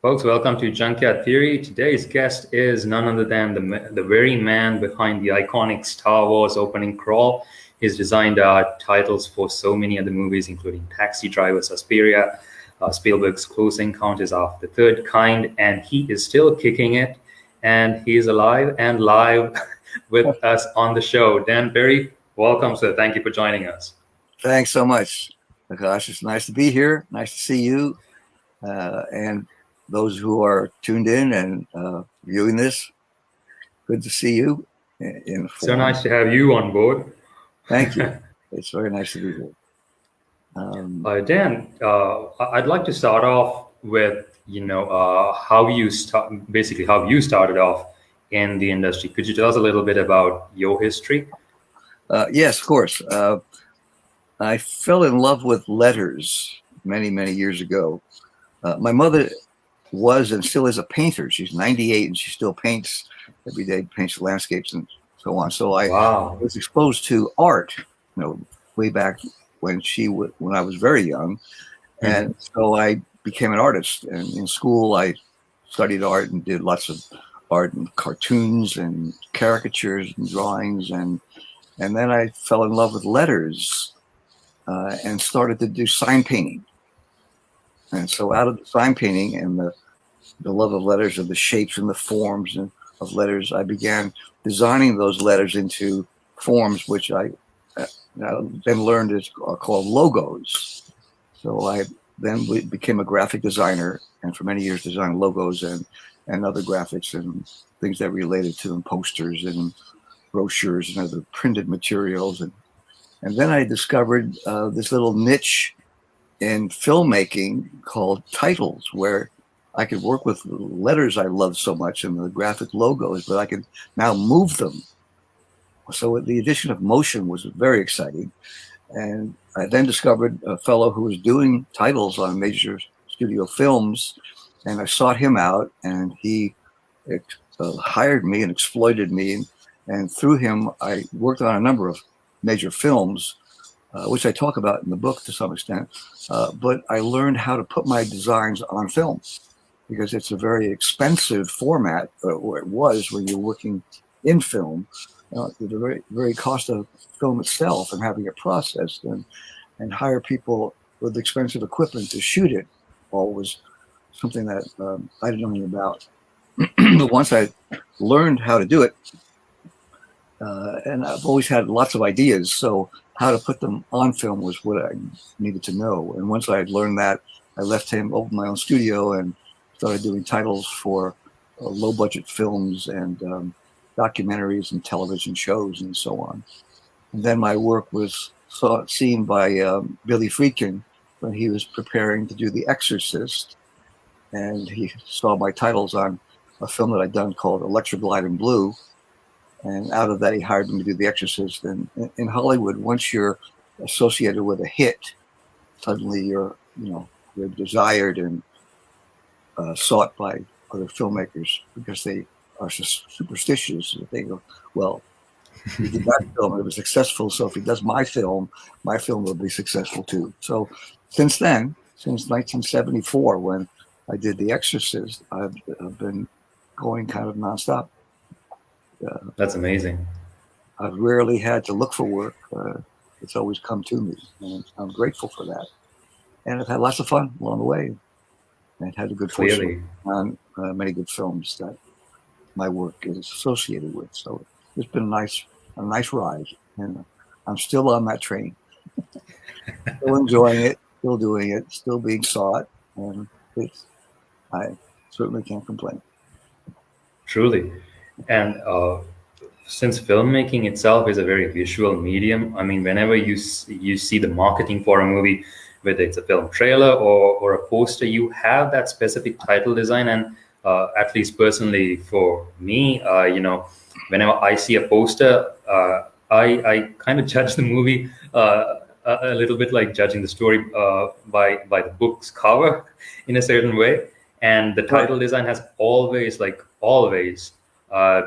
Folks, welcome to Junkyard Theory. Today's guest is none other than the very man behind the iconic Star Wars opening crawl. He's designed titles for so many other movies, including Taxi Driver, Suspiria, Spielberg's Close Encounters of the Third Kind, and he is still kicking it. And he is alive and live with us on the show. Dan Perri, welcome, sir. Thank you for joining us. Thanks so much, Akash. It's nice to be here. Nice to see you. And those who are tuned in and viewing this, good to see you. So nice to have you on board. Thank you. It's very nice to be here. Dan, I'd like to start off with how you started off in the industry. Could you tell us a little bit about your history? Yes, of course. I fell in love with letters many, many years ago. My mother was and still is a painter. She's 98 and she still paints every day, paints landscapes and so on. So I was exposed to art, way back when I was very young. And so I became an artist. And in school, I studied art and did lots of art and cartoons and caricatures and drawings. And then I fell in love with letters and started to do sign painting. And so out of the sign painting and the love of letters, of the shapes and the forms of letters, I began designing those letters into forms, which I then learned are called logos. So I then became a graphic designer, and for many years designed logos and other graphics and things that related to them, posters and brochures and other printed materials. And then I discovered this little niche in filmmaking called titles, where I could work with letters I love so much and the graphic logos, but I could now move them. So the addition of motion was very exciting. And I then discovered a fellow who was doing titles on major studio films, and I sought him out, and he hired me and exploited me. And through him, I worked on a number of major films, which I talk about in the book to some extent. But I learned how to put my designs on film, because it's a very expensive format, or it was when you're working in film. The very, very cost of film itself and having it processed and hire people with expensive equipment to shoot it all was something that I didn't know anything about. But once I learned how to do it, and I've always had lots of ideas, so how to put them on film was what I needed to know. And once I had learned that, I left him, opened my own studio, and started doing titles for low-budget films and documentaries and television shows and so on. And then my work was seen by Billy Friedkin when he was preparing to do The Exorcist. And he saw my titles on a film that I'd done called Electric Light and Blue. And out of that, he hired me to do The Exorcist. And in Hollywood, once you're associated with a hit, suddenly you're desired and sought by other filmmakers, because they are superstitious. They go, well, he did that film, it was successful, so if he does my film will be successful too. So since then, since 1974, when I did The Exorcist, I've been going kind of nonstop. That's amazing. I've rarely had to look for work. It's always come to me, and I'm grateful for that. And I've had lots of fun along the way, and had a good fortune on many good films that my work is associated with. So it's been a nice ride, and I'm still on that train. Still enjoying it, still doing it, still being sought, and I certainly can't complain. Truly. And since filmmaking itself is a very visual medium, I mean, whenever you see the marketing for a movie, whether it's a film trailer or a poster, you have that specific title design. And at least personally for me, whenever I see a poster, I kind of judge the movie a little bit like judging the story by the book's cover in a certain way. And the title design has always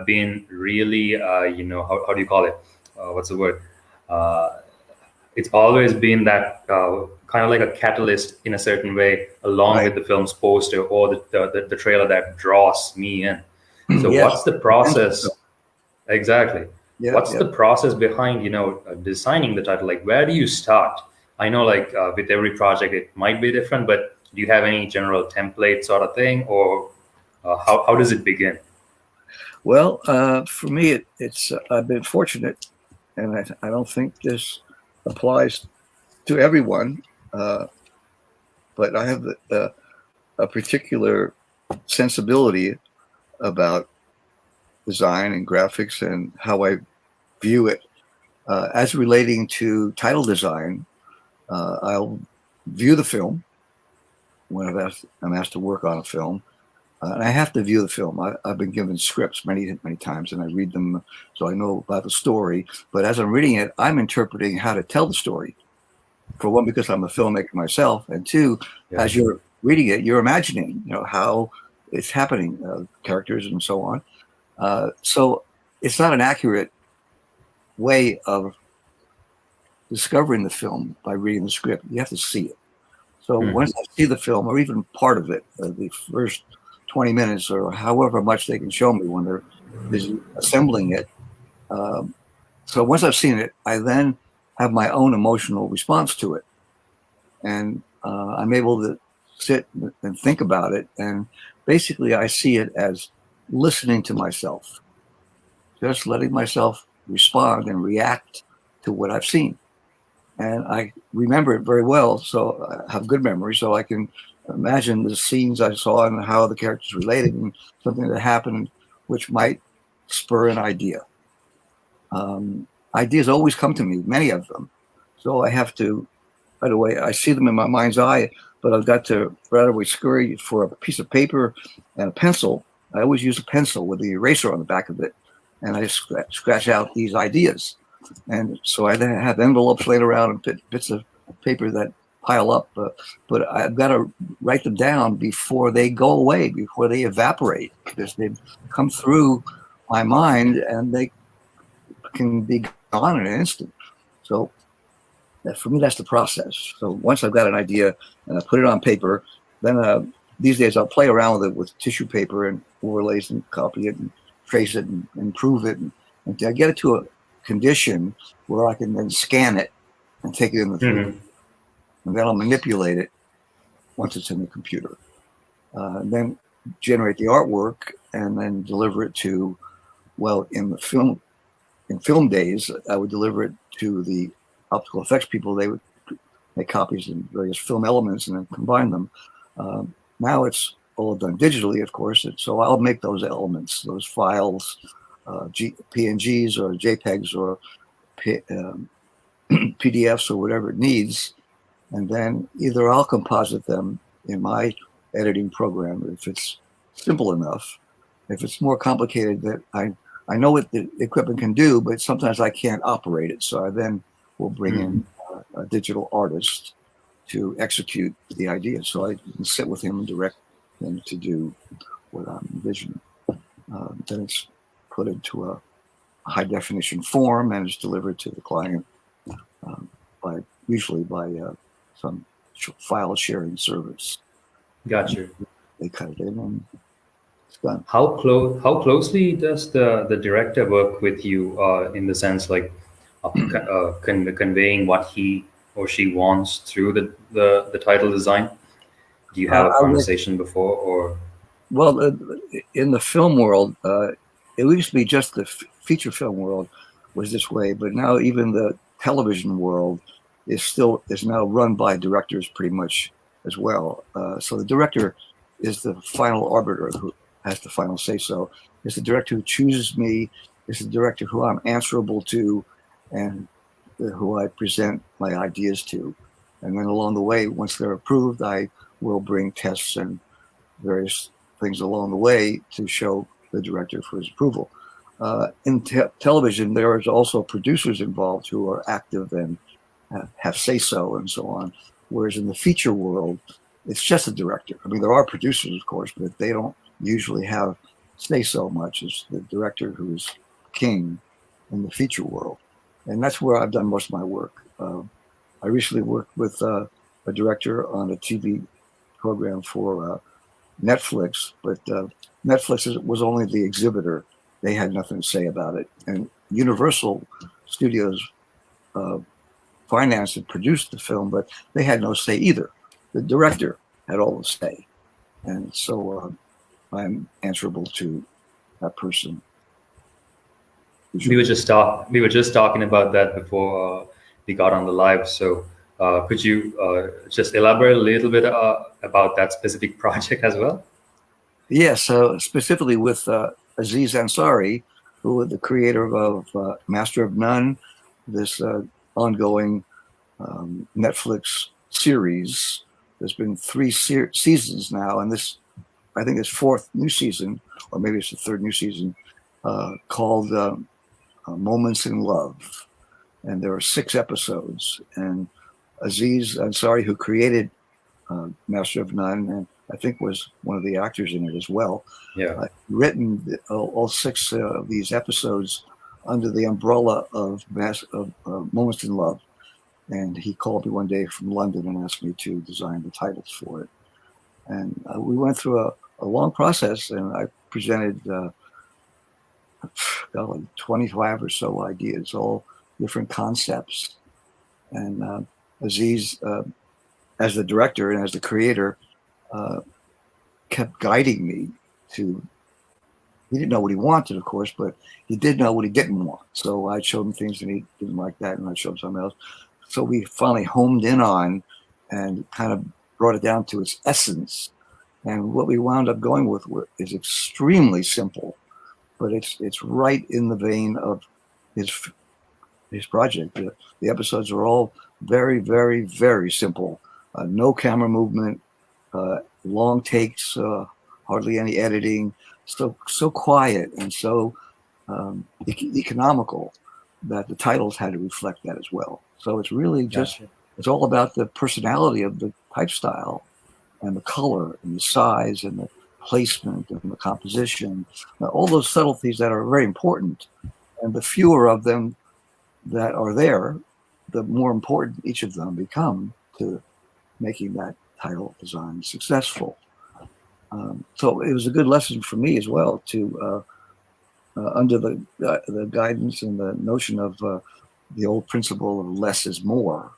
been really, how do you call it? What's the word? It's always been that kind of like a catalyst in a certain way, along Right. with the film's poster or the trailer that draws me in. So Yes. what's the process exactly? Yeah. What's Yeah. the process behind designing the title? Like, where do you start? I know, like with every project, it might be different, but do you have any general template sort of thing, or how does it begin? Well, for me, it's I've been fortunate, and I don't think this applies to everyone, uh, but I have a particular sensibility about design and graphics and how I view it. As relating to title design, I'll view the film when I'm asked to work on a film. And I have to view the film. I've been given scripts many, many times, and I read them, so I know about the story. But as I'm reading it, I'm interpreting how to tell the story. For one, because I'm a filmmaker myself, and two, Yeah. as you're reading it, you're imagining, how it's happening, characters and so on. So it's not an accurate way of discovering the film by reading the script. You have to see it. So once I see the film, or even part of it, the first 20 minutes or however much they can show me when they're busy assembling it. So once I've seen it, I then have my own emotional response to it. And I'm able to sit and think about it. And basically, I see it as listening to myself, just letting myself respond and react to what I've seen. And I remember it very well, so I have good memory, so I can imagine the scenes I saw and how the characters related and something that happened which might spur an idea. Ideas always come to me, many of them. So I have to, by the way, I see them in my mind's eye, but I've got to right away scurry for a piece of paper and a pencil. I always use a pencil with the eraser on the back of it, and I scratch out these ideas. And so I then have envelopes laid around and bits of paper that pile up, but I've got to write them down before they go away, before they evaporate, because they've come through my mind and they can be gone in an instant. So for me, that's the process. So once I've got an idea and I put it on paper, then these days I'll play around with it with tissue paper and overlays and copy it and trace it and improve it. And I get it to a condition where I can then scan it and take it in the 3D. And then I'll manipulate it once it's in the computer. And then generate the artwork and then deliver it to, well, in film days, I would deliver it to the optical effects people. They would make copies in various film elements and then combine them. Now it's all done digitally, of course. So I'll make those elements, those files, PNGs or JPEGs or PDFs or whatever it needs. And then either I'll composite them in my editing program if it's simple enough. If it's more complicated, that I know what the equipment can do, but sometimes I can't operate it. So I then will bring in a digital artist to execute the idea. So I can sit with him and direct him to do what I'm envisioning. Then it's put into a high definition form and it's delivered to the client usually by some file sharing service. Gotcha. They cut it in and it's done. How closely does the director work with you in the sense like conveying what he or she wants through the title design? Do you have a conversation before or? Well, in the film world, it used to be just the feature film world was this way, but now even the television world is now run by directors pretty much as well. So the director is the final arbiter who has the final say so. It's the director who chooses me. It's the director who I'm answerable to and who I present my ideas to. And then along the way, once they're approved, I will bring tests and various things along the way to show the director for his approval. In television, there is also producers involved who are active and have say-so and so on. Whereas in the feature world, it's just a director. I mean, there are producers, of course, but they don't usually have say-so much as the director who's king in the feature world. And that's where I've done most of my work. I recently worked with a director on a TV program for Netflix, but was only the exhibitor. They had nothing to say about it. And Universal Studios financed and produced the film, but they had no say either. The director had all the say. And so I'm answerable to that person. We were just talking about that before we got on the live. So could you just elaborate a little bit about that specific project as well? Yes, specifically with Aziz Ansari, who was the creator of Master of None, this ongoing Netflix series. There's been 3 seasons now, and this, I think, is 4th new season, or maybe it's the 3rd new season, called Moments in Love. And there are 6 episodes. And Aziz Ansari, who created Master of None, and I think was one of the actors in it as well, written all 6 of these episodes under the umbrella of Moments in Love. And he called me one day from London and asked me to design the titles for it. And we went through a long process, and I presented 25 or so ideas, all different concepts. And Aziz, as the director and as the creator, kept guiding me to. He didn't know what he wanted, of course, but he did know what he didn't want. So I showed him things and he didn't like that, and I showed him something else. So we finally homed in on and kind of brought it down to its essence. And what we wound up going with is extremely simple, but it's right in the vein of his project. The episodes are all very, very, very simple. No camera movement, long takes, hardly any editing. So quiet and so economical that the titles had to reflect that as well. So it's really just, it's all about the personality of the type style and the color and the size and the placement and the composition, all those subtleties that are very important. And the fewer of them that are there, the more important each of them become to making that title design successful. So it was a good lesson for me as well to, under the guidance and the notion of the old principle of less is more,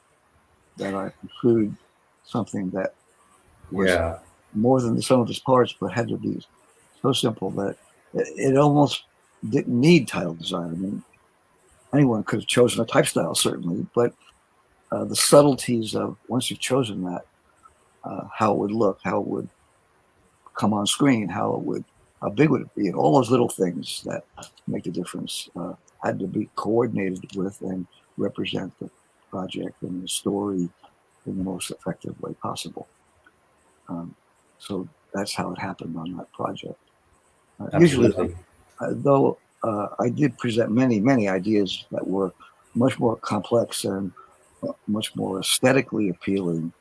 that I include something that was more than the sum of its parts, but had to be so simple that it almost didn't need title design. I mean, anyone could have chosen a type style, certainly, but the subtleties of once you've chosen that, how it would look, how it would come on screen, how big would it be, and all those little things that make the difference had to be coordinated with and represent the project and the story in the most effective way possible. So that's how it happened on that project. Usually, though I did present many ideas that were much more complex and much more aesthetically appealing,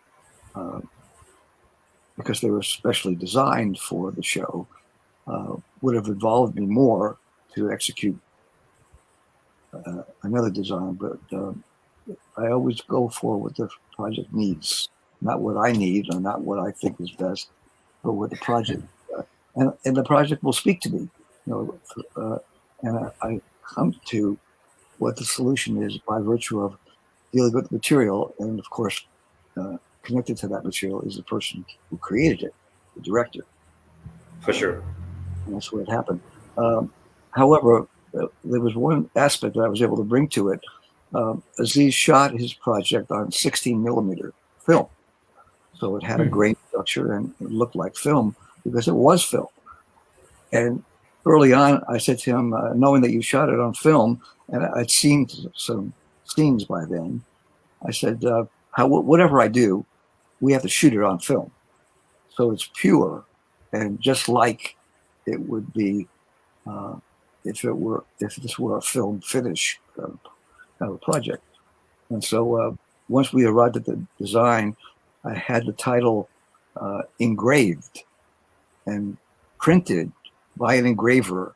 because they were specially designed for the show, would have involved me more to execute another design. But I always go for what the project needs, not what I need or not what I think is best, but what the project, and the project will speak to me, and I come to what the solution is by virtue of dealing with the material, and of course, connected to that material is the person who created it, the director. For sure. And that's where it happened. However, there was one aspect that I was able to bring to it. Aziz shot his project on 16 millimeter film. So it had a grain structure and it looked like film because it was film. And early on, I said to him, knowing that you shot it on film, and I'd seen some scenes by then, I said, whatever I do, we have to shoot it on film. So it's pure and just like it would be if this were a film finish kind of a project. And so once we arrived at the design, I had the title engraved and printed by an engraver.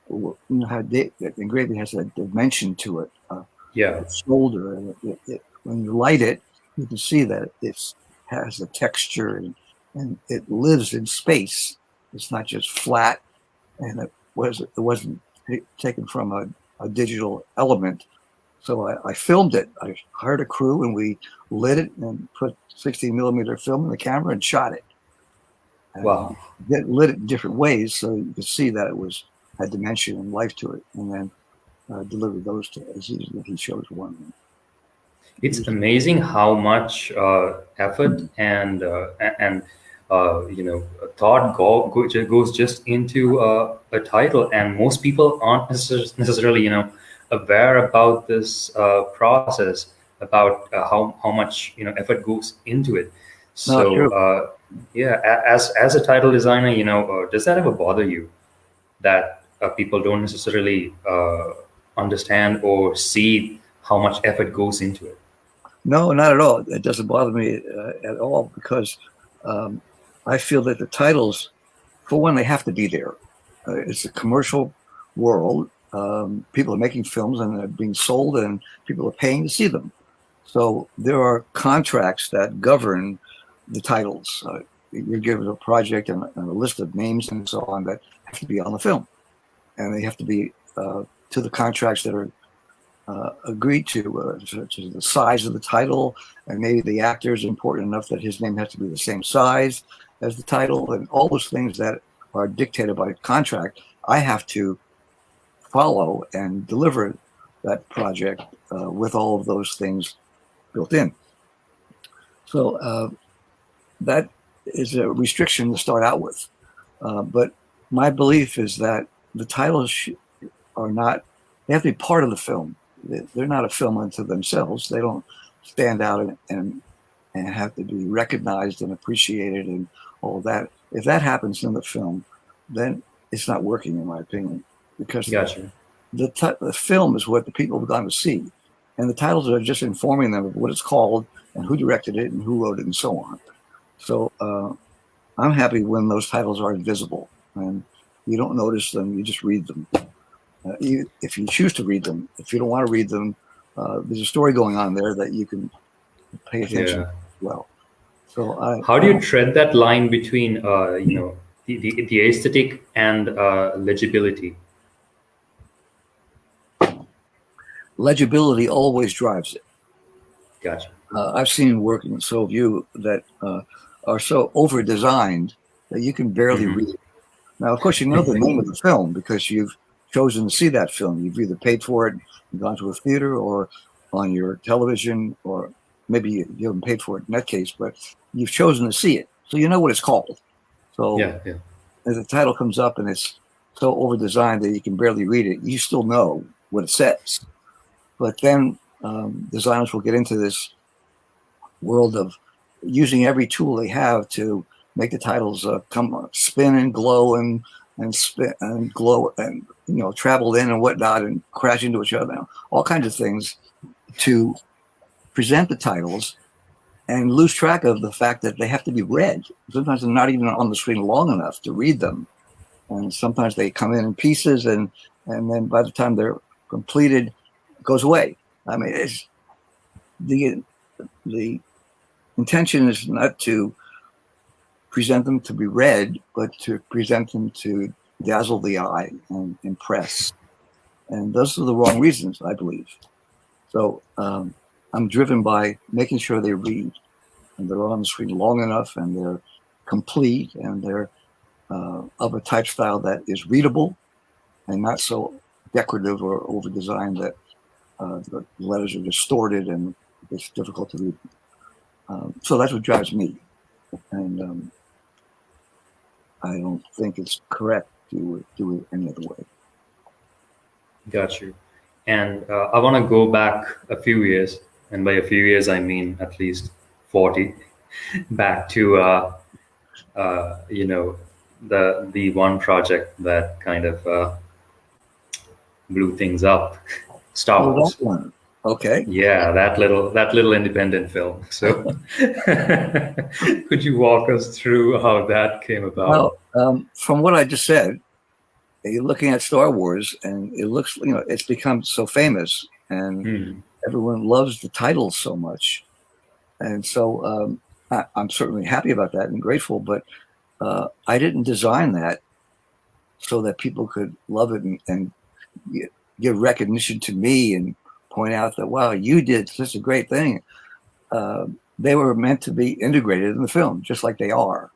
You know how the engraving has a dimension to it. Shoulder, and when you light it, you can see that it's has a texture and it lives in space. It's not just flat, and it wasn't taken from a digital element. So I filmed it. I hired a crew and we lit it and put 16 millimeter film in the camera and shot it. And Wow. lit it in different ways so you could see that it had dimension and life to it, and then delivered those to as he chose one. It's amazing how much effort and thought goes just into a title, and most people aren't necessarily aware about this process, about how much effort goes into it. No, So true. yeah, as a title designer, does that ever bother you that people don't necessarily understand or see how much effort goes into it? No, not at all. It doesn't bother me at all because I feel that the titles, for one, they have to be there. It's a commercial world. People are making films and they're being sold, and people are paying to see them. So there are contracts that govern the titles. You're given a project and a list of names and so on that have to be on the film, and they have to be to the contracts that are agreed to, such as the size of the title, and maybe the actor is important enough that his name has to be the same size as the title, and all those things that are dictated by contract. I have to follow and deliver that project with all of those things built in. So that is a restriction to start out with. But my belief is that the titles are not, they have to be part of the film. They're not a film unto themselves. They don't stand out and have to be recognized and appreciated and all that. If that happens in the film, then it's not working, in my opinion, because Gotcha. the film is what the people have gone to see, and the titles are just informing them of what it's called and who directed it and who wrote it and so on. So I'm happy when those titles are invisible and you don't notice them, you just read them. If you choose to read them, if you don't want to read them, there's a story going on there that you can pay attention to as well. So how do you tread that line between the aesthetic and legibility? legibility always drives it. Gotcha. I've seen work in So Have You that are so over designed that you can barely read it. Now, of course, you know the name of the film because you've chosen to see that film. You've either paid for it and gone to a theater or on your television, or maybe you haven't paid for it in that case, but you've chosen to see it. So you know what it's called. So Yeah. if the title comes up and it's so over designed that you can barely read it, you still know what it says. But then designers will get into this world of using every tool they have to make the titles spin and glow and spin and glow and travel in and whatnot and crash into each other, all kinds of things to present the titles and lose track of the fact that they have to be read. Sometimes they're not even on the screen long enough to read them, and sometimes they come in pieces, and then by the time they're completed, it goes away. I mean, it's the intention is not to present them to be read, but to present them to dazzle the eye and impress. And those are the wrong reasons, I believe. So I'm driven by making sure they read and they're on the screen long enough and they're complete and they're of a type style that is readable and not so decorative or over designed that the letters are distorted and it's difficult to read. So that's what drives me. And I don't think it's correct to do it any other way. Got you. And I want to go back a few years, and by a few years I mean at least 40, back to the one project that kind of blew things up, Star Wars. That one. Okay. Yeah, that little independent film. So, could you walk us through how that came about? Well, from what I just said, you're looking at Star Wars, and it looks, it's become so famous, and everyone loves the titles so much, and so I'm certainly happy about that and grateful, but I didn't design that so that people could love it and give recognition to me and point out that, wow, you did such a great thing. They were meant to be integrated in the film, just like they are.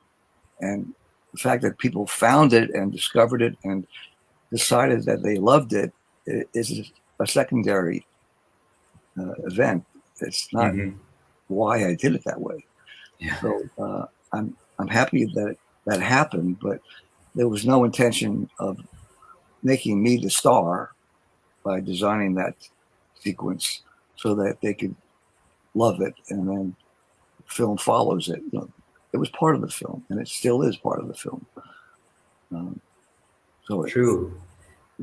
And the fact that people found it and discovered it and decided that they loved it is a secondary event. It's not Hmm. why I did it that way. Yeah. So I'm happy that that happened, but there was no intention of making me the star by designing that sequence so that they could love it and then film follows it. It was part of the film, and it still is part of the film. Um, so it True.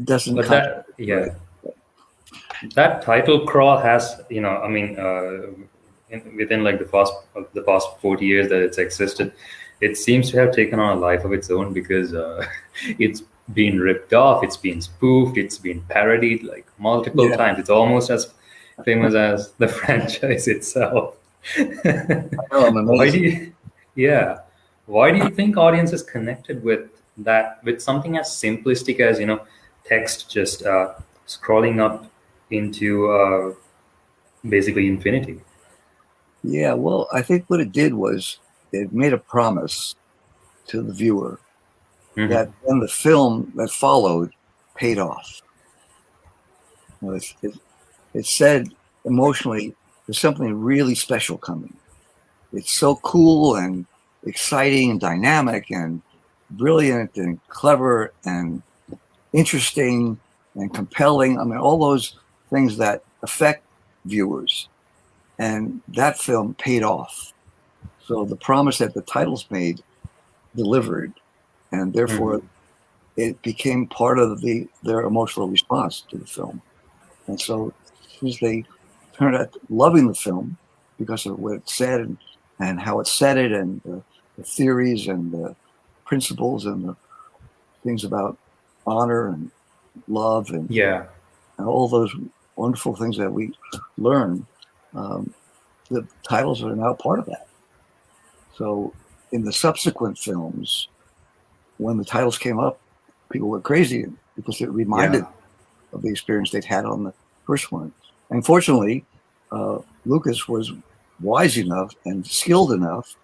doesn't But contradict. that, yeah, that title crawl has, I mean, within like the past 40 years that it's existed, it seems to have taken on a life of its own because it's been ripped off, it's been spoofed, it's been parodied like multiple Yeah, times. It's almost as famous as the franchise itself. I know. I'm Why do amazed. you, yeah, why do you think audiences connected with that, with something as simplistic as, text just scrolling up into basically infinity? Yeah, well, I think what it did was it made a promise to the viewer Hmm. that then the film that followed paid off. It said emotionally, there's something really special coming. It's so cool and exciting and dynamic and brilliant and clever and interesting and compelling. I mean, all those things that affect viewers. And that film paid off. So the promise that the titles made delivered, and therefore Hmm. it became part of their emotional response to the film. And so since they turned out loving the film because of what it said and how it said it and the theories and the principles and the things about honor and love Yeah, and all those wonderful things that we learn, um, the titles are now part of that. So in the subsequent films, when the titles came up, people were crazy because it reminded yeah, of the experience they'd had on the first one. And fortunately, Lucas was wise enough and skilled enough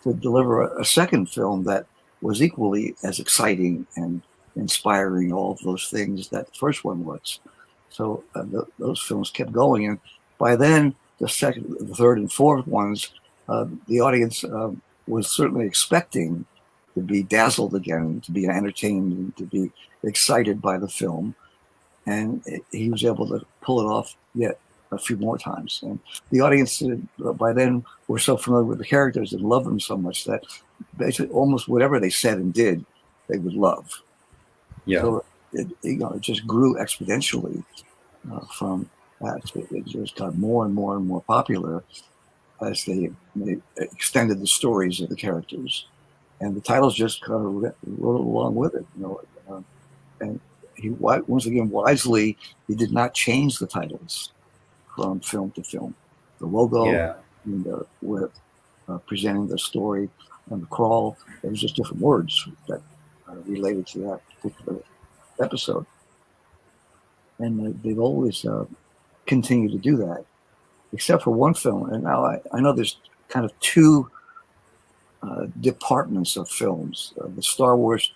to deliver a second film that was equally as exciting and inspiring, all of those things that the first one was. So those films kept going, and by then the second, the third, and fourth ones, the audience was certainly expecting to be dazzled again, to be entertained, and to be excited by the film, and he was able to pull it off yet a few more times. And the audience by then were so familiar with the characters and loved them so much that basically almost whatever they said and did, they would love. yeah, So it just grew exponentially from that. It just got more and more and more popular as they extended the stories of the characters, and the titles just kind of wrote along with it. And he once again wisely he did not change the titles from film to film. The logo yeah, and with presenting the story and the crawl, it was just different words that related to that particular episode, and they've always continued to do that, except for one film. And now I know there's kind of two departments of films. The Star Wars,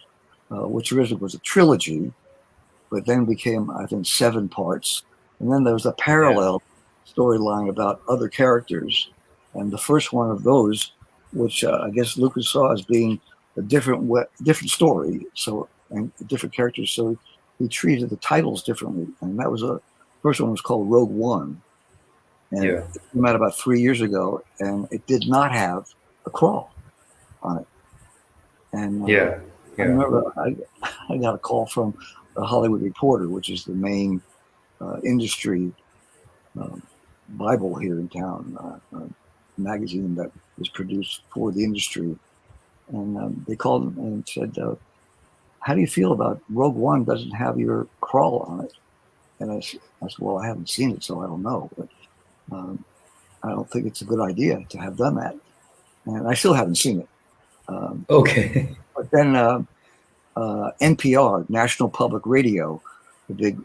which originally was a trilogy, but then became, I think, 7 parts. And then there was a yeah, parallel storyline about other characters. And the first one of those, which I guess Lucas saw as being a different story, so and different characters, so he treated the titles differently. And that was first one was called Rogue One, and yeah, it came out about 3 years ago, and it did not have a crawl on it. And yeah, I yeah, remember I got a call from the Hollywood Reporter, which is the main industry uh, Bible here in town, magazine that is produced for the industry. And they called and said, "How do you feel about Rogue One doesn't have your crawl on it?" And I said, "Well, I haven't seen it, so I don't know. But I don't think it's a good idea to have done that." and I still haven't seen it. Okay. But then NPR, National Public Radio, the big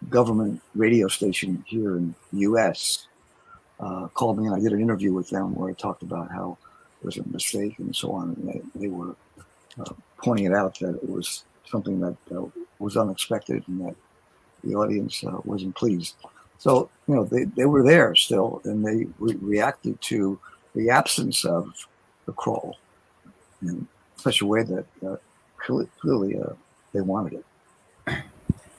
government radio station here in the U.S., called me, and I did an interview with them where I talked about how it was a mistake and so on. And they were pointing it out that it was something that was unexpected and that the audience wasn't pleased. So, they were there still, and they reacted to the absence of the crawl in such a way that clearly they wanted it.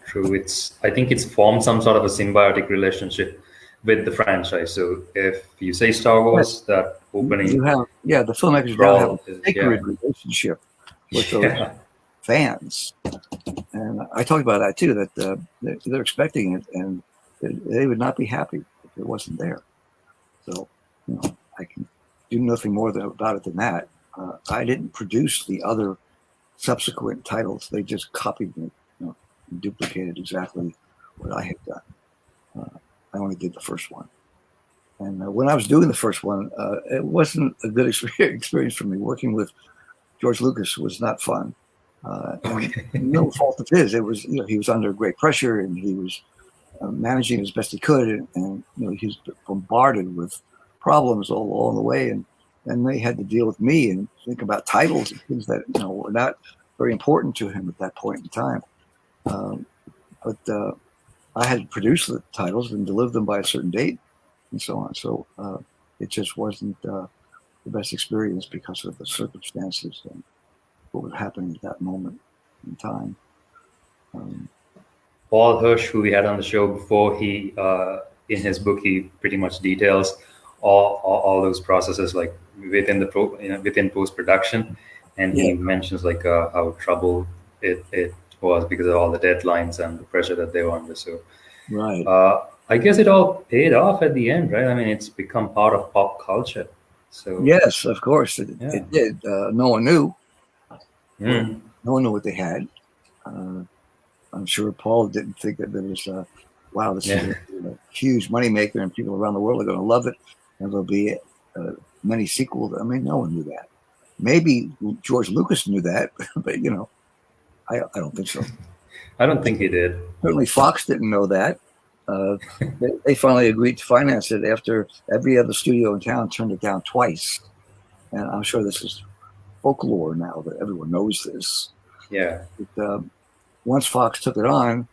True. I think it's formed some sort of a symbiotic relationship with the franchise. So if you say Star Wars, that opening, the filmmakers now have a sacred relationship with those fans, and I talked about that too. That they're expecting it, and they would not be happy if it wasn't there. So, I can do nothing more about it than that. I didn't produce the other subsequent titles; they just copied me, and duplicated exactly what I had done. I only did the first one. And when I was doing the first one, it wasn't a good experience for me. Working with George Lucas was not fun. And no fault of his. It was, he was under great pressure, and he was managing as best he could. And he was bombarded with problems all along the way. And they had to deal with me and think about titles and things that, were not very important to him at that point in time. But I had to produce the titles and deliver them by a certain date and so on. So it just wasn't the best experience because of the circumstances and what was happening at that moment in time. Paul Hirsch, who we had on the show before, he in his book he pretty much details all those processes, like within within post production, and he mentions like how trouble it was because of all the deadlines and the pressure that they were under. So, right. I guess it all paid off at the end, right? I mean, it's become part of pop culture. So yes, of course it did. No one knew. No one knew what they had. I'm sure Paul didn't think that there was wow, this is a huge moneymaker and people around the world are going to love it, and there'll be many sequels. I mean, no one knew that. Maybe George Lucas knew that, but I don't think so. I don't think he did. Certainly Fox didn't know that. They finally agreed to finance it after every other studio in town turned it down twice. And I'm sure this is folklore now that everyone knows this. Yeah. But, once Fox took it on,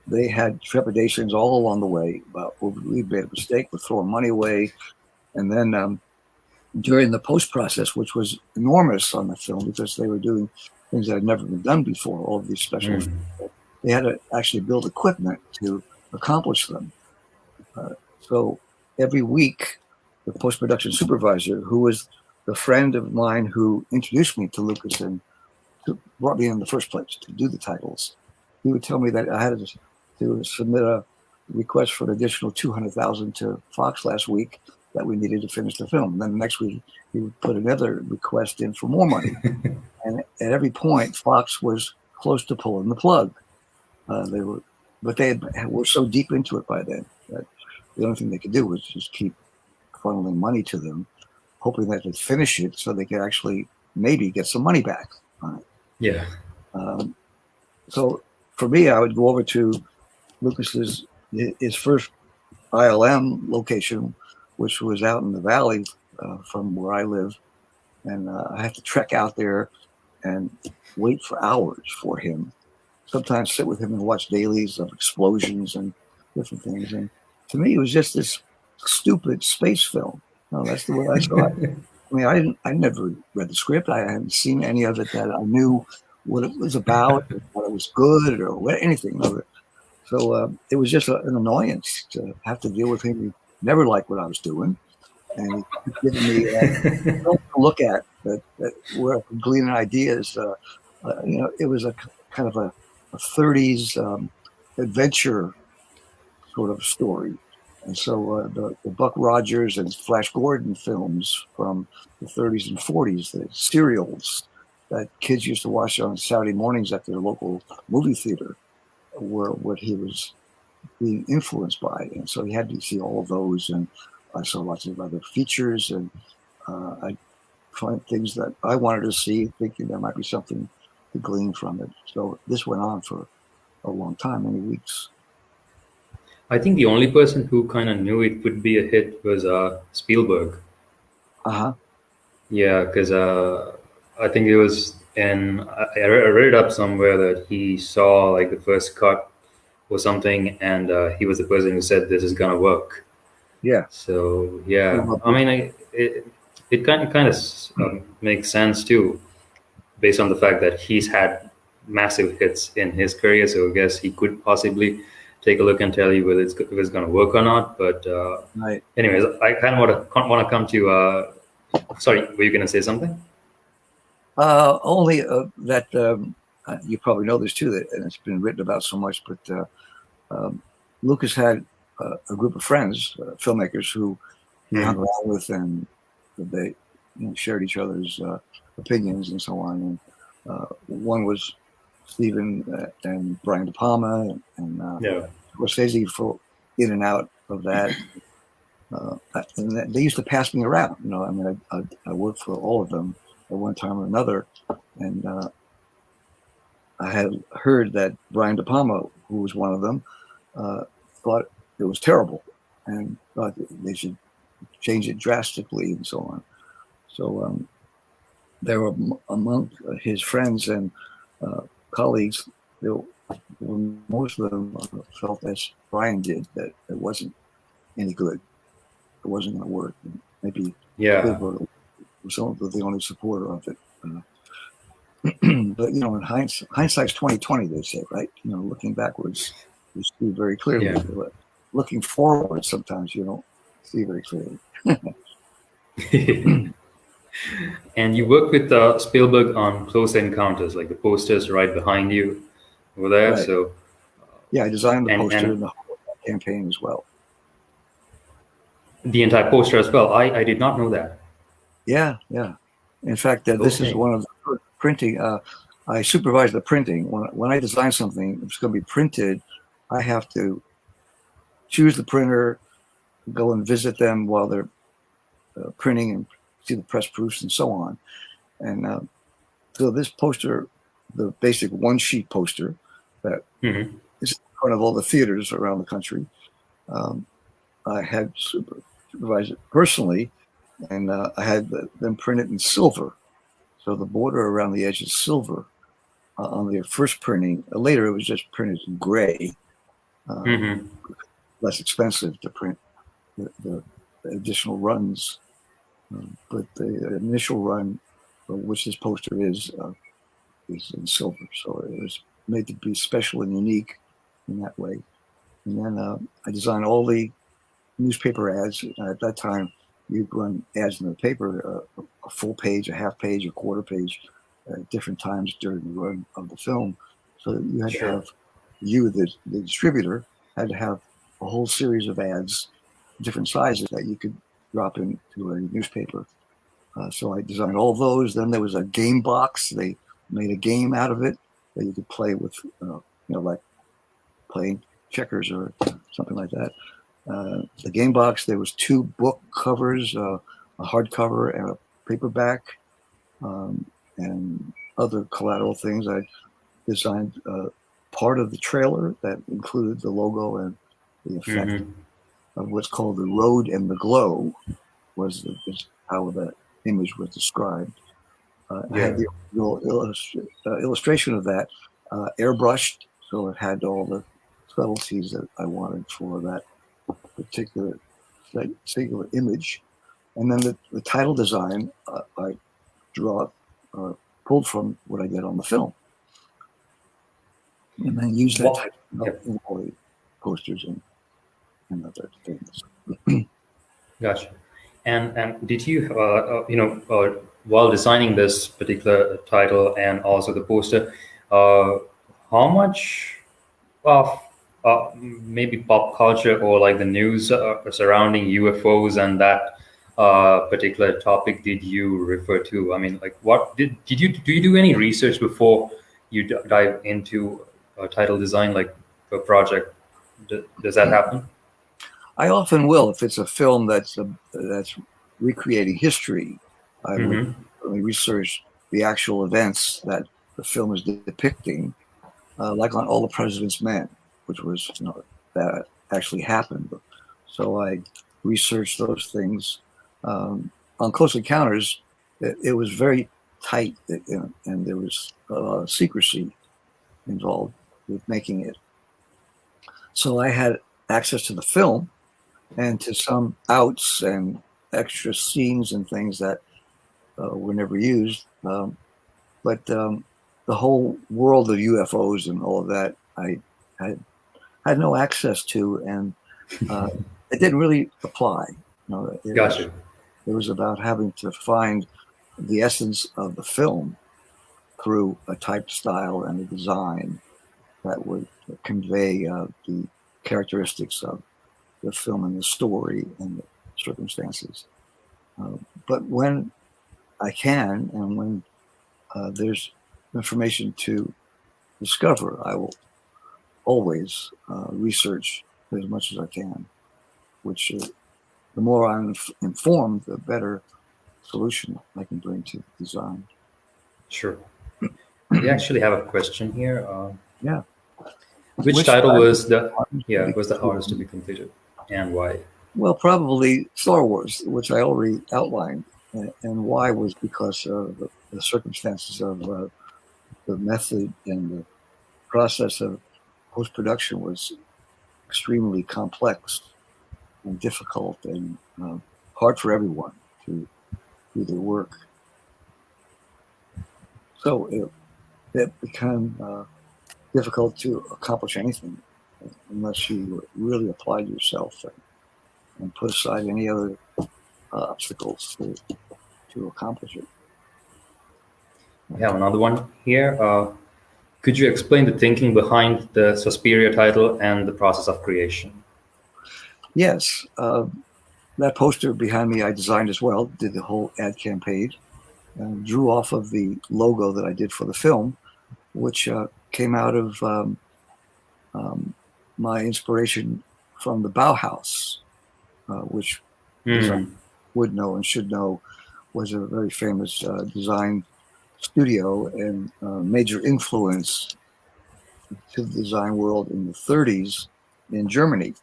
they had trepidations all along the way about, we made a mistake, we're throwing money away. And then during the post-process, which was enormous on the film because they were doing things that had never been done before, all of these special effects, they had to actually build equipment to accomplish them. So every week, the post-production supervisor, who was the friend of mine who introduced me to Lucas and brought me in the first place to do the titles, he would tell me that I had to submit a request for an additional $200,000 to Fox last week that we needed to finish the film. And then the next week, he would put another request in for more money. And at every point, Fox was close to pulling the plug. They were so deep into it by then that the only thing they could do was just keep funneling money to them, hoping that they'd finish it so they could actually maybe get some money back on it. Yeah. So for me, I would go over to Lucas's his first ILM location, which was out in the valley from where I live, and I had to trek out there and wait for hours for him. Sometimes sit with him and watch dailies of explosions and different things. And to me, it was just this stupid space film. No, that's the way I saw it. I mean, I never read the script. I hadn't seen any of it that I knew what it was about, or what it was good, or anything of it. So it was just an annoyance to have to deal with him. He never liked what I was doing, and he kept giving me something to look at that where I could glean ideas. It was a kind of a 30s adventure sort of story. And so the Buck Rogers and Flash Gordon films from the 30s and 40s, the serials that kids used to watch on Saturday mornings at their local movie theater, were what he was being influenced by. And so he had to see all of those. And I saw lots of other features. And I find things that I wanted to see, thinking there might be something to glean from it. So this went on for a long time, many weeks. I think the only person who kind of knew it would be a hit was Spielberg. Uh-huh. Yeah, because I think it was I read it up somewhere that he saw like the first cut or something, and he was the person who said this is gonna work. Yeah. So yeah, I mean, it kind of makes sense too, based on the fact that he's had massive hits in his career. So I guess he could possibly take a look and tell you whether if it's going to work or not. But Right. anyways, I kind of want to come to. Sorry, were you going to say something? Only that you probably know this too, and it's been written about so much. But Lucas had a group of friends, filmmakers, who he hung around with, and they shared each other's opinions and so on. And one was Stephen and Brian De Palma, and Scorsese for in and out of that. And they used to pass me around. I mean, I worked for all of them at one time or another, and I had heard that Brian De Palma, who was one of them, thought it was terrible and thought they should change it drastically and so on. So there were among his friends and colleagues, most of them felt as Brian did, that it wasn't any good. It wasn't going to work. Maybe Spielberg was the only supporter of it. But in hindsight's 20/20, they say, right? Looking backwards, you see very clearly. Yeah. Looking forward, sometimes you don't see very clearly. And you worked with Spielberg on Close Encounters, like the posters right behind you over there. Right. So yeah, I designed the poster and the whole campaign as well. The entire poster as well. I did not know that. Yeah. In fact, this is one of the printing. I supervise the printing. When I design something, it's going to be printed, I have to choose the printer, go and visit them while they're printing and see the press proofs and so on. And so this poster, the basic one-sheet poster that is in front of all the theaters around the country, I had supervised it personally, and I had them print it in silver. So the border around the edge is silver on the first printing. Later, it was just printed in gray, less expensive to print the additional runs. But the initial run, which this poster is in silver. So it was made to be special and unique in that way. And then I designed all the newspaper ads. At that time, you'd run ads in the paper, a full page, a half page, a quarter page, at different times during the run of the film. So you had to have, the distributor, had to have a whole series of ads, different sizes that you could drop into a newspaper. So I designed all those. Then there was a game box. They made a game out of it that you could play with, like playing checkers or something like that. The game box, there was 2 book covers, a hardcover and a paperback, and other collateral things. I designed part of the trailer that included the logo and the effect of what's called the road and the glow, was how the image was described. I had the illustration of that airbrushed, so it had all the subtleties that I wanted for that particular image. And then the title design, I pulled from what I did on the film, and then used that in all the posters and other things. Gotcha. And did you, while designing this particular title and also the poster, how much of maybe pop culture or like the news surrounding UFOs and that particular topic did you refer to? I mean, like, what do you do any research before you dive into a title design, like a project? Does that happen? I often will if it's a film that's recreating history. I would research the actual events that the film is depicting, like on All the President's Men, which was that actually happened. So I researched those things. On Close Encounters, it was very tight, and there was a lot of secrecy involved with making it. So I had access to the film and to some outs and extra scenes and things that were never used. But the whole world of UFOs and all of that, I had no access to, and it didn't really apply. Gotcha. It was about having to find the essence of the film through a type style and a design that would convey the characteristics of the film and the story and the circumstances. But when I can, and when there's information to discover, I will always research as much as I can, which the more I'm informed, the better solution I can bring to design. Sure. We actually have a question here. Yeah. Which title was the hardest to be completed, and why? Well, probably Star Wars, which I already outlined, and why was because of the circumstances of the method and the process of post-production was extremely complex and difficult and hard for everyone to do their work. So it became difficult to accomplish anything unless you really applied yourself and put aside any other obstacles to accomplish it. We have another one here. Could you explain the thinking behind the Suspiria title and the process of creation? Yes. That poster behind me I designed as well, did the whole ad campaign, and drew off of the logo that I did for the film, which came out of my inspiration from the Bauhaus, which would know and should know was a very famous design studio and major influence to the design world in the 30s in Germany.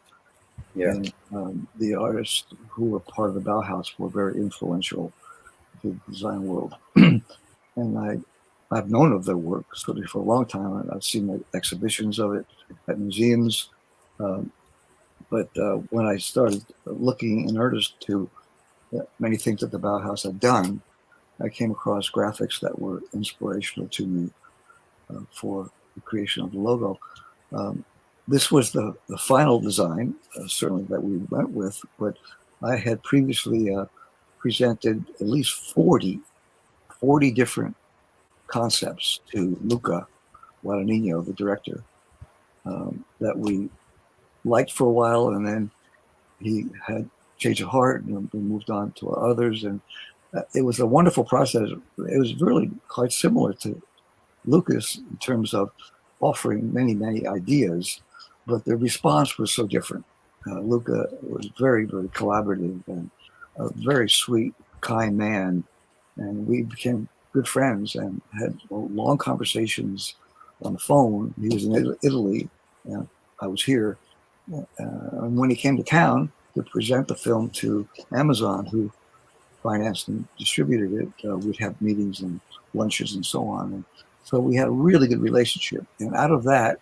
Yeah. And the artists who were part of the Bauhaus were very influential to the design world. And I've known of their work certainly for a long time. I've seen exhibitions of it at museums. But when I started looking in earnest to many things that the Bauhaus had done, I came across graphics that were inspirational to me for the creation of the logo. This was the final design, certainly that we went with, but I had previously presented at least 40 different concepts to Luca Guadagnino, the director, that we liked for a while, and then he had changed of heart and we moved on to others, and it was a wonderful process. It was really quite similar to Lucas in terms of offering many ideas, but the response was so different. Luca was very, very collaborative and a very sweet, kind man, and we became good friends and had long conversations on the phone. He was in Italy, and I was here. And when he came to town to present the film to Amazon, who financed and distributed it, we'd have meetings and lunches and so on. And so we had a really good relationship. And out of that,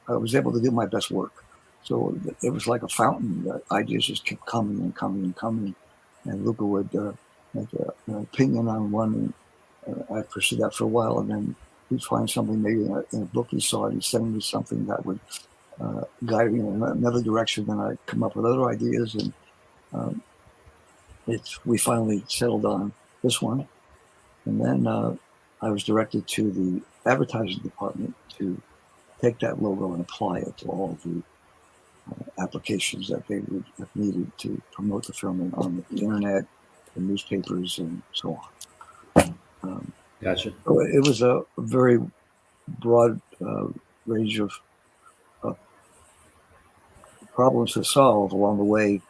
I was able to do my best work. So it was like a fountain. The ideas just kept coming and coming and coming. And Luca would make an opinion on one, and I'd pursue that for a while. And then he'd find something maybe in a book he saw, and he'd send me something that would guide me in another direction. Then I'd come up with other ideas. And we finally settled on this one. And then I was directed to the advertising department to take that logo and apply it to all the applications that they would have needed to promote the film on the internet, the newspapers, and so on. Gotcha. So it was a very broad range of problems to solve along the way.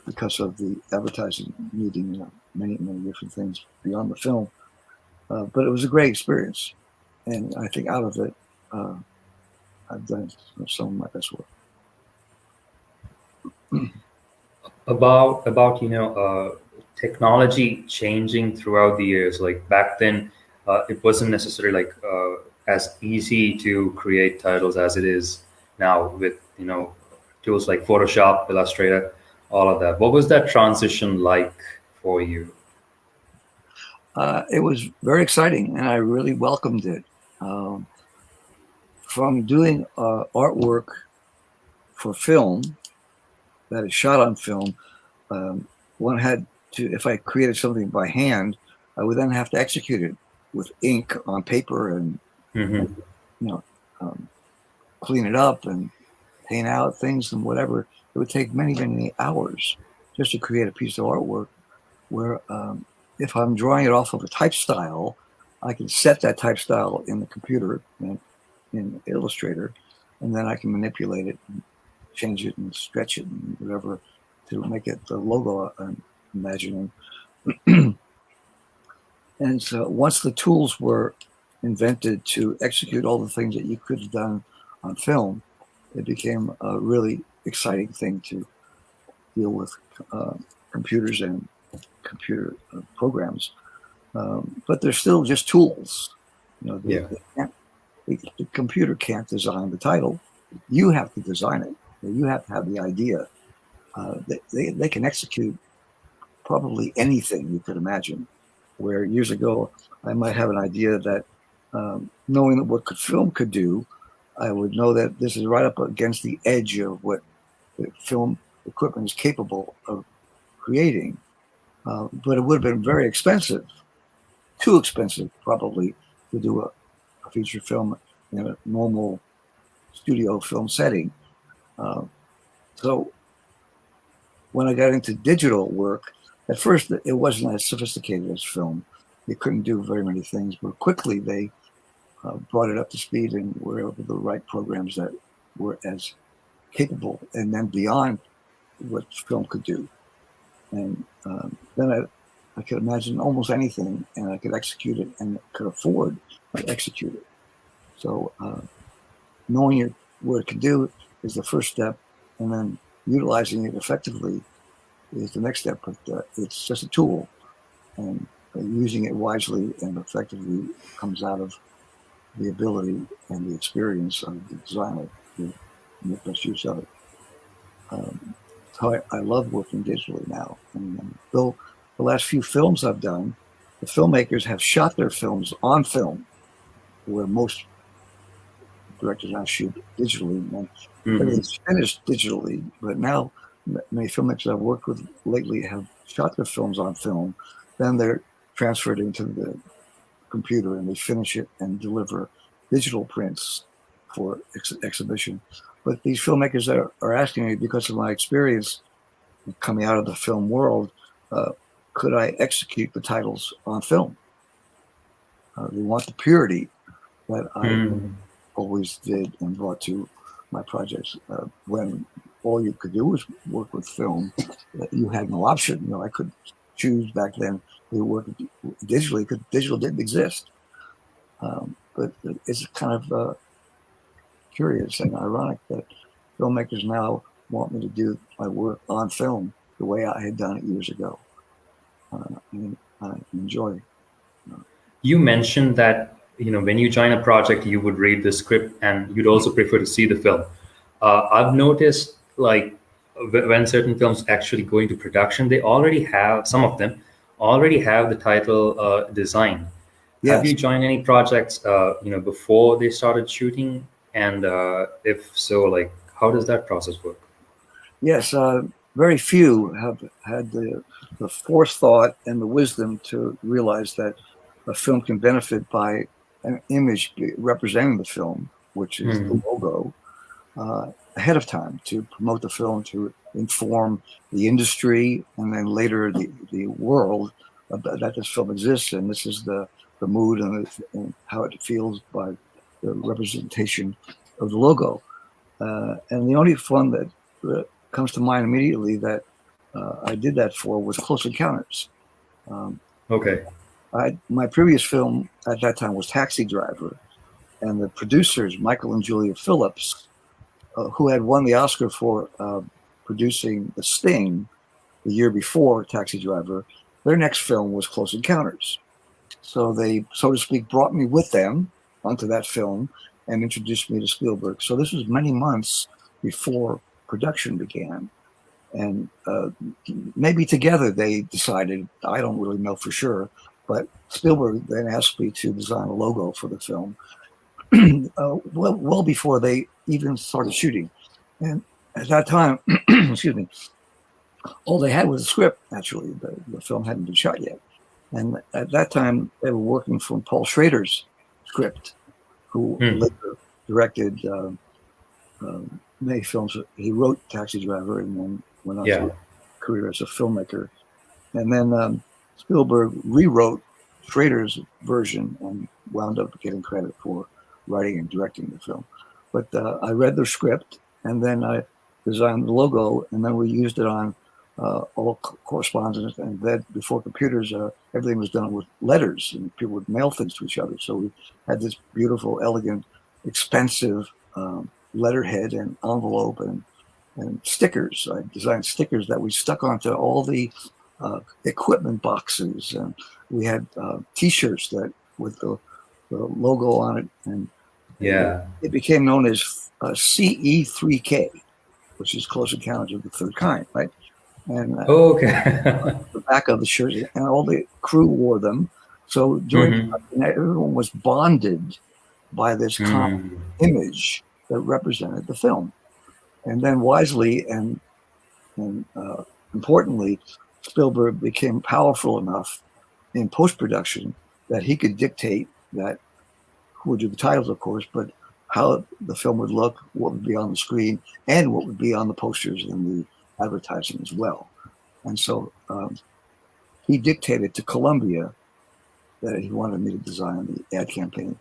because of the advertising needing many different things beyond the film. But it was a great experience, and I think out of it, I've done some of my best work. About technology changing throughout the years. Like back then, it wasn't necessarily like as easy to create titles as it is now with tools like Photoshop, Illustrator, all of that. What was that transition like for you? It was very exciting, and I really welcomed it. From doing artwork for film that is shot on film, one had to, if I created something by hand, I would then have to execute it with ink on paper and Mm-hmm. clean it up and paint out things and whatever. It would take many hours just to create a piece of artwork where if I'm drawing it off of a type style, I can set that type style in the computer in Illustrator, and then I can manipulate it and change it and stretch it and whatever to make it the logo I'm imagining. And so once the tools were invented to execute all the things that you could have done on film, it became a really exciting thing to deal with computers and computer programs. But they're still just tools. The computer can't design the title. You have to design it. You have to have the idea. They can execute probably anything you could imagine. Where years ago, I might have an idea that knowing what film could do, I would know that this is right up against the edge of what the film equipment is capable of creating. But it would have been very expensive, too expensive probably, to do a feature film in a normal studio film setting. So when I got into digital work, at first it wasn't as sophisticated as film. They couldn't do very many things, but quickly they brought it up to speed and were able to write programs that were as capable and then beyond what film could do. And then I could imagine almost anything, and I could execute it and could afford to execute it. So knowing what it could do is the first step, and then utilizing it effectively is the next step. But it's just a tool, and using it wisely and effectively comes out of the ability and the experience of the designer to make best use of it. So I love working digitally now. And though the last few films I've done, the filmmakers have shot their films on film, where most directors now shoot digitally, and everything's finished digitally. But now many filmmakers I've worked with lately have shot their films on film, then they're transferred into the computer and they finish it and deliver digital prints for exhibition. But these filmmakers are asking me, because of my experience coming out of the film world, could I execute the titles on film? They want the purity that I always did and brought to my projects. When all you could do was work with film, you had no option. I could choose back then to work digitally because digital didn't exist. But it's kind of curious and ironic that filmmakers now want me to do my work on film the way I had done it years ago. And I enjoy. You mentioned that when you join a project, you would read the script and you'd also prefer to see the film. I've noticed, like, when certain films actually go into production, they already have, some of them already have the title design. Yes. Have you joined any projects before they started shooting? And if so, like, how does that process work? Yes, very few have had the forethought and the wisdom to realize that a film can benefit by an image representing the film, which is the logo, ahead of time to promote the film, to inform the industry, and then later the world that this film exists, and this is the mood and how it feels by the representation of the logo. And the only one that comes to mind immediately that I did that for was Close Encounters. Okay. My previous film at that time was Taxi Driver, and the producers, Michael and Julia Phillips, who had won the Oscar for producing The Sting the year before Taxi Driver, their next film was Close Encounters. So they, so to speak, brought me with them onto that film and introduced me to Spielberg. So this was many months before production began. And maybe together they decided, I don't really know for sure, but Spielberg then asked me to design a logo for the film well before they even started shooting. And at that time, excuse me, all they had was a script, actually. The film hadn't been shot yet. And at that time, they were working from Paul Schrader's script, who later directed many films. He wrote Taxi Driver and then went on to a career as a filmmaker. And then Spielberg rewrote Schrader's version and wound up getting credit for writing and directing the film. But I read their script, and then I designed the logo, and then we used it on all correspondence. And then before computers, everything was done with letters, and people would mail things to each other. So we had this beautiful, elegant, expensive letterhead and envelope and stickers. I designed stickers that we stuck onto all the equipment boxes, and we had T-shirts that with the logo on it, and it became known as CE3K, which is Close Encounters of the Third Kind, right? And the back of the shirt, and all the crew wore them. So during everyone was bonded by this common image that represented the film. And then wisely and importantly, Spielberg became powerful enough in post-production that he could dictate that who would do the titles, of course, but how the film would look, what would be on the screen, and what would be on the posters and the advertising as well. And so he dictated to Columbia that he wanted me to design the ad campaign.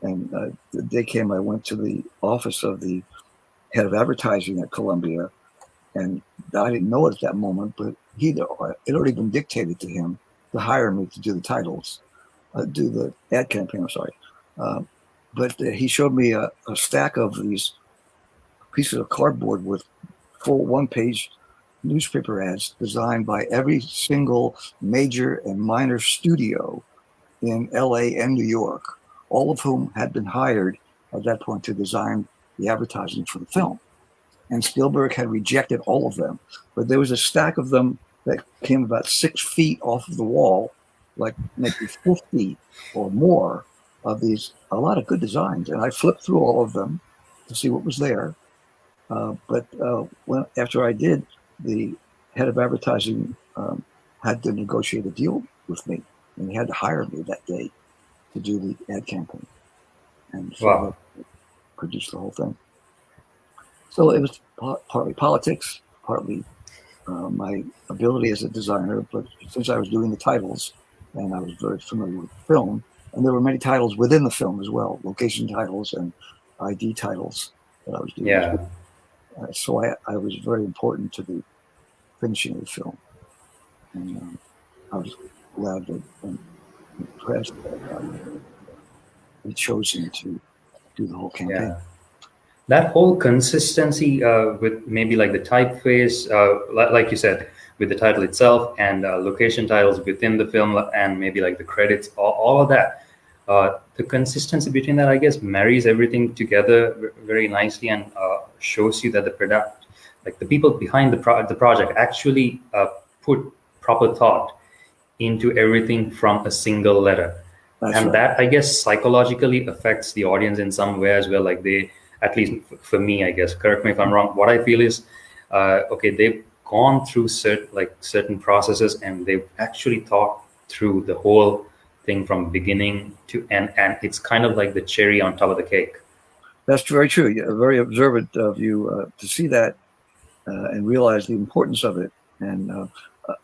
And the day came, I went to the office of the head of advertising at Columbia, and I didn't know it at that moment, but it had already been dictated to him to hire me to do the titles, do the ad campaign, I'm sorry. But he showed me a stack of these pieces of cardboard with full one-page newspaper ads designed by every single major and minor studio in LA and New York, all of whom had been hired at that point to design the advertising for the film. And Spielberg had rejected all of them, but there was a stack of them that came about 6 feet off of the wall, like maybe 50 or more of these, a lot of good designs. And I flipped through all of them to see what was there. But after I did, the head of advertising had to negotiate a deal with me, and he had to hire me that day to do the ad campaign. And so produced the whole thing. So it was partly politics, partly my ability as a designer, but since I was doing the titles and I was very familiar with film, and there were many titles within the film as well, location titles and ID titles that I was doing. So I was very important to the finishing of the film. And I was glad that and impressed that we chosen to do the whole campaign. That whole consistency with maybe like the typeface, like you said, with the title itself and location titles within the film and maybe like the credits, all of that. The consistency between that, I guess, marries everything together very nicely and shows you that the product, like the people behind the project actually put proper thought into everything from a single letter. That, I guess, psychologically affects the audience in some way as well. Like they, at least for me, I guess, correct me if I'm wrong, what I feel is, they've gone through certain processes and they've actually thought through the whole thing from beginning to end, and it's kind of like the cherry on top of the cake. That's very true. Yeah, very observant of you to see that and realize the importance of it. And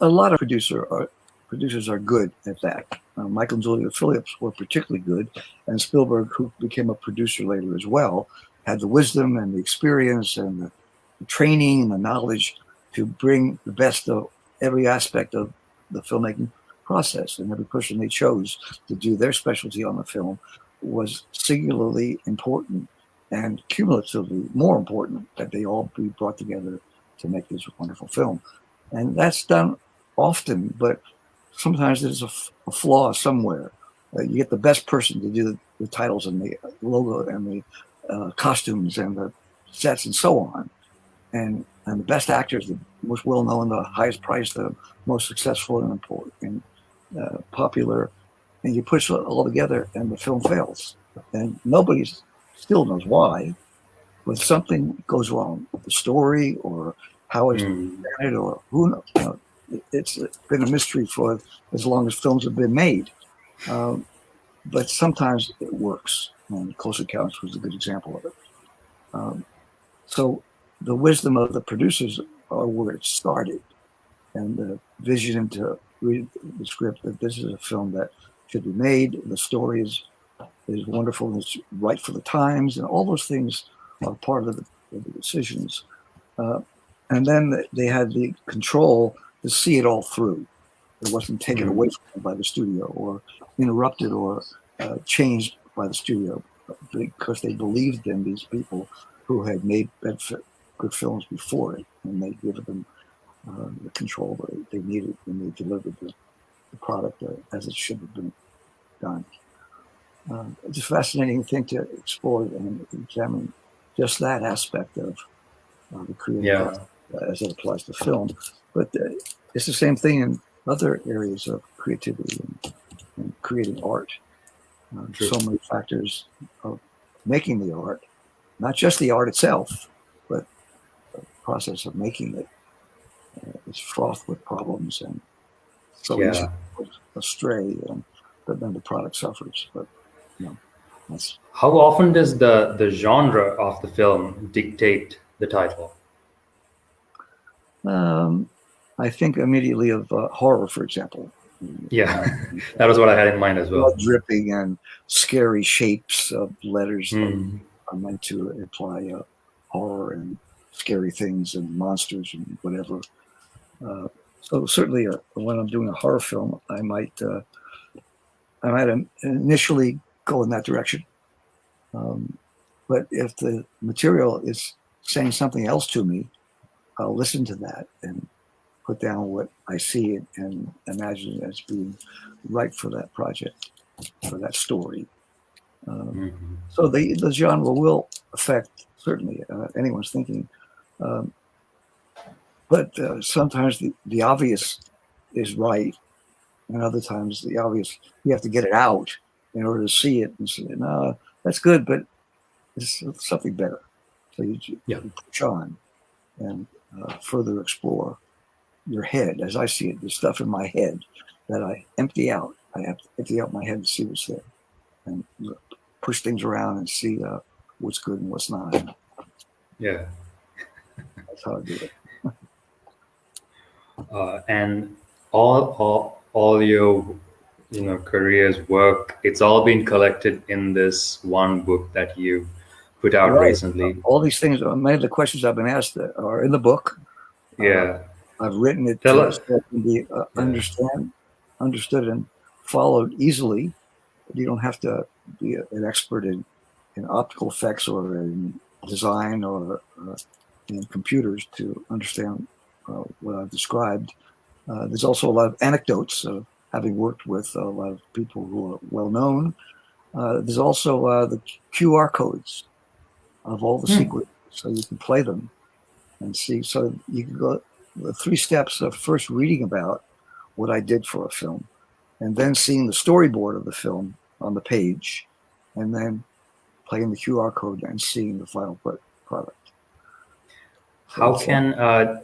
a lot of producers are good at that. Michael and Julia Phillips were particularly good, and Spielberg, who became a producer later as well, had the wisdom and the experience and the training and the knowledge to bring the best of every aspect of the filmmaking process. And every person they chose to do their specialty on the film was singularly important and cumulatively more important that they all be brought together to make this wonderful film. And that's done often, but sometimes there's a flaw somewhere. You get the best person to do the titles and the logo and the costumes and the sets and so on. And the best actors, the most well-known, the highest priced, the most successful and important and popular, and you push it all together and the film fails. And nobody still knows why, but something goes wrong with the story or how it's presented or who knows. You know, it's been a mystery for as long as films have been made. But sometimes it works. And Close Accounts was a good example of it. So the wisdom of the producers are where it started, and the vision to read the script that this is a film that should be made. The story is wonderful. And it's right for the times, and all those things are part of the decisions. And then they had the control to see it all through. It wasn't taken away from them by the studio or interrupted or changed by the studio because they believed in these people who had made good films before it, and they gave them the control that they needed when they delivered the product as it should have been done. It's a fascinating thing to explore and examine just that aspect of the creative process as it applies to film. But it's the same thing in other areas of creativity and creating art. So many factors of making the art, not just the art itself, but the process of making it is fraught with problems and so easy to astray, but then the product suffers. But that's how often does the genre of the film dictate the title? I think immediately of horror, for example. Yeah, that was what I had in mind as well. Blood dripping and scary shapes of letters that are meant to imply horror and scary things and monsters and whatever. So certainly, when I'm doing a horror film, I might initially go in that direction. But if the material is saying something else to me, I'll listen to that and put down what I see and imagine it as being right for that project, for that story. So the genre will affect certainly anyone's thinking. But sometimes the obvious is right, and other times the obvious, you have to get it out in order to see it and say, no, that's good, but it's something better. So you push on and further explore your head. As I see it, there's stuff in my head that I empty out. I have to empty out my head to see what's there and push things around and see what's good and what's not. Yeah. That's how I do it. And all your career's work, it's all been collected in this one book that you put out recently. All these things, many of the questions I've been asked are in the book. I've written it so it can be understood and followed easily. You don't have to be an expert in optical effects or in design or in computers to understand what I've described. There's also a lot of anecdotes of having worked with a lot of people who are well known. There's also the QR codes of all the sequences, so you can play them and see. So you can go the 3 steps of first reading about what I did for a film, and then seeing the storyboard of the film on the page, and then playing the QR code and seeing the final product. So how can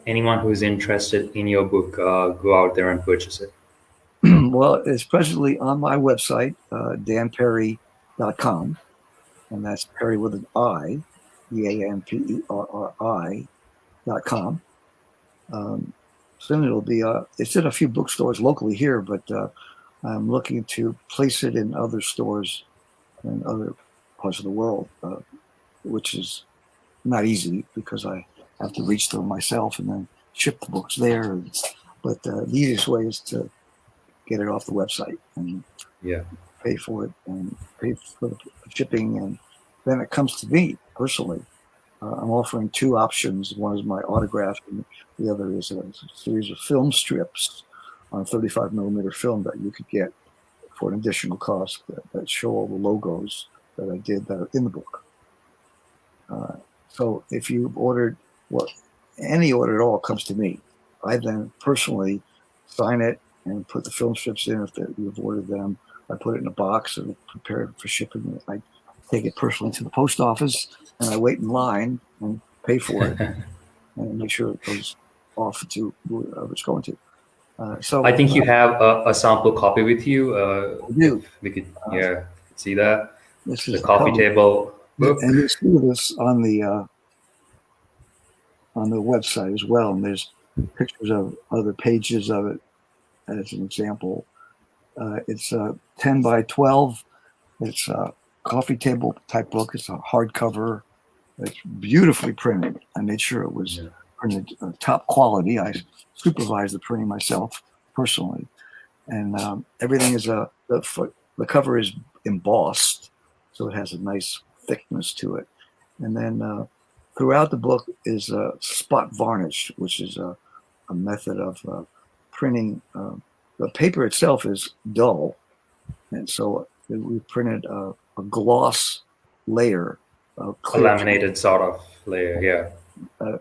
anyone who is interested in your book go out there and purchase it? Well, it's presently on my website, danperri.com, and that's Perri with an I, EANPERRI.com. Soon it'll be, it's in a few bookstores locally here, but I'm looking to place it in other stores in other parts of the world, which is not easy because I have to reach them myself and then ship the books there. But the easiest way is to get it off the website and pay for it and pay for the shipping, and then it comes to me personally. I'm offering two options. One is my autograph, and the other is a series of film strips on 35 millimeter film that you could get for an additional cost that show all the logos that I did that are in the book. So if you've ordered, any order at all comes to me. I then personally sign it and put the film strips in. If you've ordered them, I put it in a box and prepare it for shipping. I take it personally to the post office, and I wait in line and pay for it and make sure it goes off to whoever it's going to. So I think you have a sample copy with you. I do. We could see that. This the is coffee table book. And you see this on the website as well. And there's pictures of other pages of it as an example. It's a 10 by 12. It's a coffee table type book. It's a hardcover. It's beautifully printed. I made sure it was printed top quality. I supervised the printing myself personally, and everything is the cover is embossed, so it has a nice thickness to it. And then throughout the book is spot varnish, which is a method of printing. The paper itself is dull, and so we printed a gloss layer, a laminated sort of layer,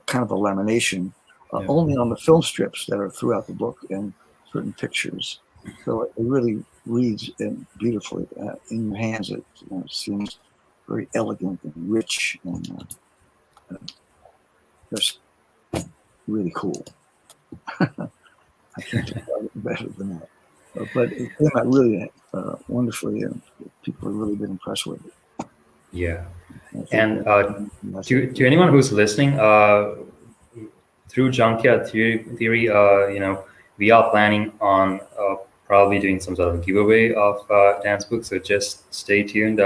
kind of a lamination, only on the film strips that are throughout the book and certain pictures. So it really reads beautifully in your hands. It seems very elegant and rich and just really cool. I can't do it better than that. But it came out really wonderfully, and people have really been impressed with it. Yeah. And to anyone who's listening, through Junkyard Theory, we are planning on probably doing some sort of giveaway of Dan's book. So just stay tuned.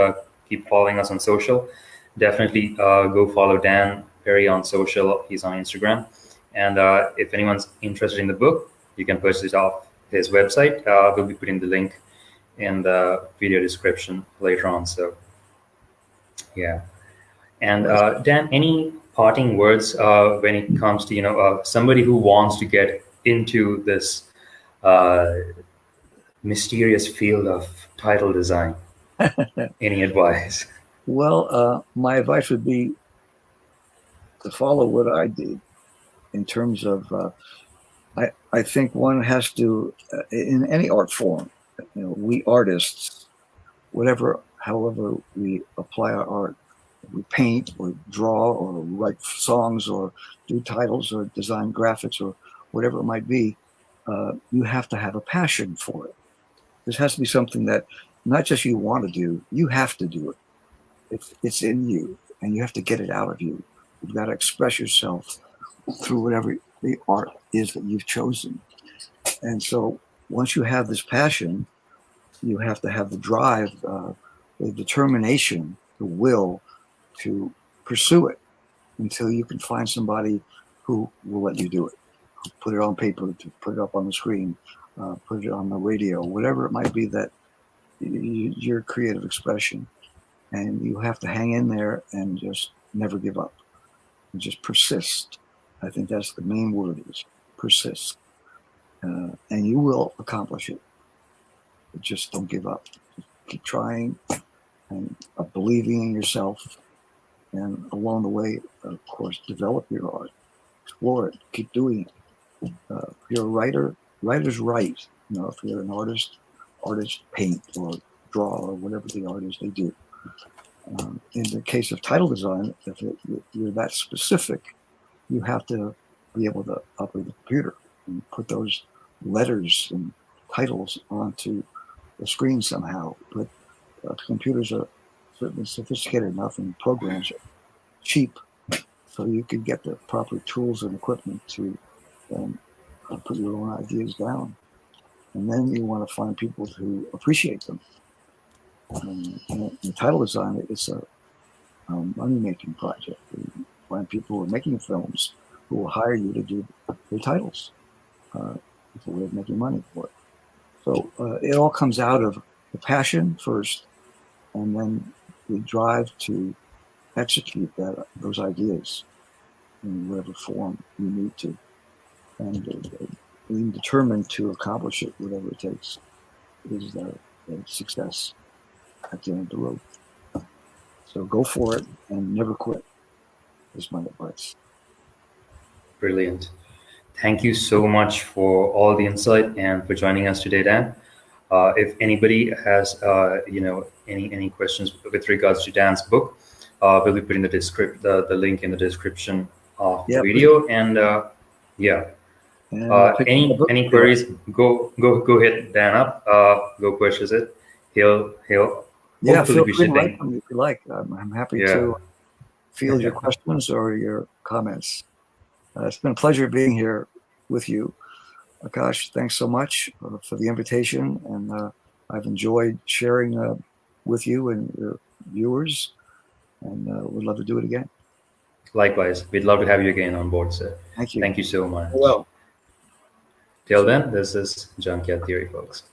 Keep following us on social. Definitely go follow Dan Perri on social. He's on Instagram. And if anyone's interested in the book, you can purchase it off his website. We'll be putting the link in the video description later on. So, yeah. And Dan, any parting words when it comes to somebody who wants to get into this mysterious field of title design? Any advice? Well, my advice would be to follow what I did in terms of I think one has to in any art form, we artists, however we apply our art, we paint or draw or write songs or do titles or design graphics or whatever it might be, you have to have a passion for it. This has to be something that not just you want to do, you have to do it. It's in you, and you have to get it out of you. You've got to express yourself through whatever the art is that you've chosen. And so once you have this passion, you have to have the drive, the determination, the will to pursue it until you can find somebody who will let you do it. Put it on paper, to put it up on the screen, put it on the radio, whatever it might be that your creative expression. And you have to hang in there and just never give up and just persist. I think that's the main word, is persist. And you will accomplish it. But just don't give up. Just keep trying and believing in yourself. And along the way, of course, develop your art. Explore it. Keep doing it. If you're a writer, writers write. If you're an artist, artists paint or draw or whatever the art is they do. In the case of title design, if you're that specific, you have to be able to operate the computer and put those letters and titles onto the screen somehow. But computers are certainly sophisticated enough, and programs are cheap, so you can get the proper tools and equipment to put your own ideas down. And then you want to find people who appreciate them. And in title design, it's a money-making project. We find people who are making films who will hire you to do their titles. It's a way of making money for it. So it all comes out of the passion first, and then the drive to execute those ideas in whatever form you need to, and being determined to accomplish it, whatever it takes, is the success at the end of the road. So go for it and never quit is my advice. Brilliant. Thank you so much for all the insight and for joining us today, Dan. If anybody has any questions with regards to Dan's book, we'll be putting the link in the description of the video. And any queries, go hit Dan up. Go purchase it. He'll feel free to write them if you like. I'm happy to field your questions or your comments. It's been a pleasure being here with you, Akash. Thanks so much for the invitation, and I've enjoyed sharing with you and your viewers, and would love to do it again. Likewise, we'd love to have you again on board, sir. Thank you. Thank you so much. Well, till then, this is Junkyard Theory, folks.